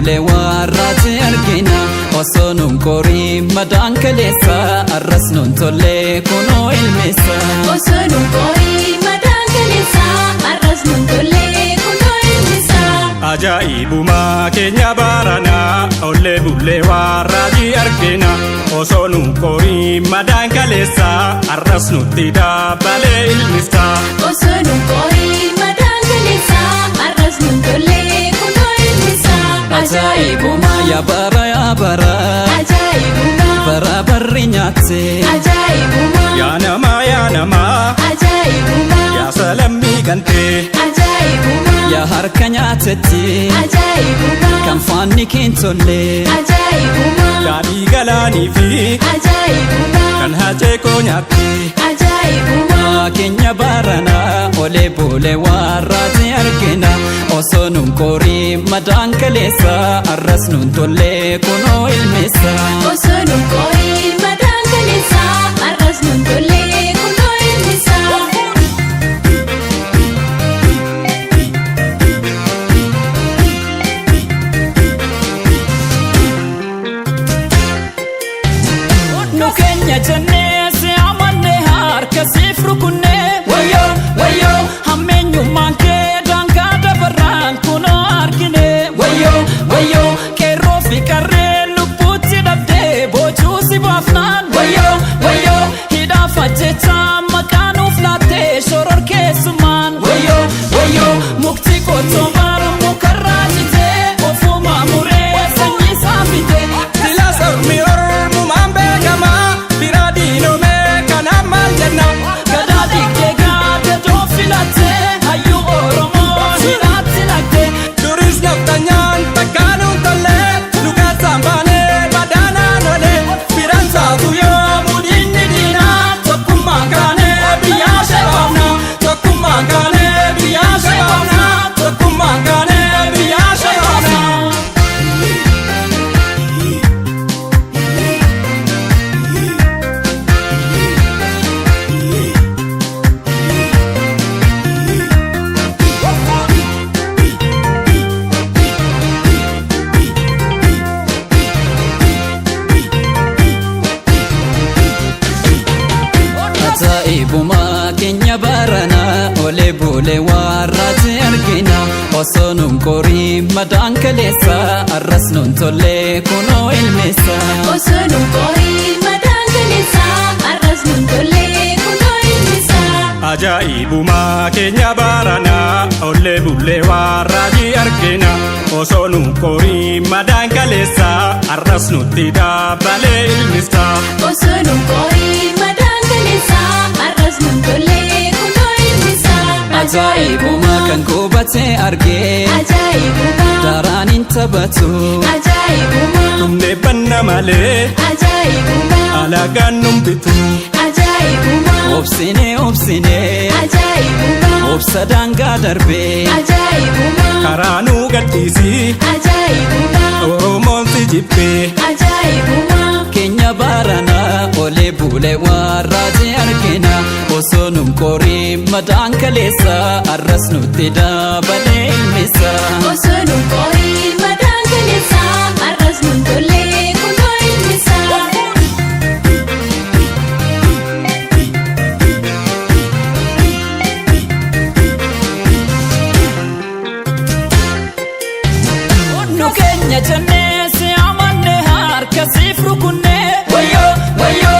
bule warraati argina osoo nun qorii madaan kaleessa arras nun tollee kunoo ilmeessa osoo nun qorii madaan kaleessa arras nun tollee kunoo ilmeessa ajaa'ibuma keenya baranaa ollee bullee warraati argina osoo nun qorii madaan kaleessa arras nutti dabalee ilmeessa osoo nun qorii madaan kaleessa arras nun tollee kunoo ilmeessa ajaa'ibuma yaa bara ajaa'ibuma bara barri nyaatte ajaa'ibuma yaa namaa ajaa'ibuma yaa salammii gantee ajaa'ibuma yaa harka nyaatetti ajaa'ibuma kan faanni keen tollee ajaa'ibuma daadhii galaanii fi ajaa'ibuma kan hacee koo nyaatte ajaa'ibuma keenya baranaa olee bule warraati argina osoo nun qorii madaan kaleessa arras nun tollee kunoo ilmeessa osoo nun qorii madaan kaleessa arras nun tollee kunoo ilmeessa nu keenya jennee si amanne harka siif rukunnee wayyoo hammeenyummaan kee daangaa dabarraan kunoo argine wayyoo qeerroo fi qarree lubbuutti dhabdee boojuu si baafnaan wayyoo hidhaaf ajjechaa maqaa nuuf laattee shoror keessummaan wayyoo mukti qottoo bara mukarraa jitee ofuma muree sanyii saafite sila sabni ormumaan beekamaa bira diinomee kanaan maal jenna gadaa dhiigdee gaada doo filattee hayyuu oromoo hidhaatti naqdee duris naftanyaan takkaanuun tollee lukeessaan baanee madaanaan olee biran saatu yoo mudiinni diinaa tokkummaan kaanee biyyaa shabaabna tokkummaan kaanee biyyaa shabaabna tokkummaan kaanee biyyaa shabaabna. ajaa'ibuma keenya baranaa olee bule warraati argina osoo nun qorii madaan kaleessa arras nun tollee kunoo ilmeessa osoo nun qorii madaan kaleessa arras nun tollee kunoo ilmeessa ajaa'ibuma keenya baranaa ollee bullee warraati argina osoo nun qorii madaan kaleessa arras nutti dabalee ilmeessa osoo nun qorii madaan kaleessa arras nun tollee kunoo ilmeessa ajaa'ibuma kan qubatee argee ajaa'ibuma daraan hin taphatu ajaa'ibuma dhumne banna malee ajaa'ibuma alagaan nun bitu ajaa'ibuma obsinee ajaa'ibuma obsa daangaa darbee ajaa'ibuma karaa nuu gadhiisii ajaa'ibuma oromoon si jibbee ajaa'ibuma keenya baranaa olee bule warraati argina osoo nun qorii madaan kaleessa arras nutti dabalee ilmeessa osoo nun qorii madaan kaleessa arras nun tollee kunoo ilmeessa nu keenya jennee si amanne harka siif rukunnee wayyoo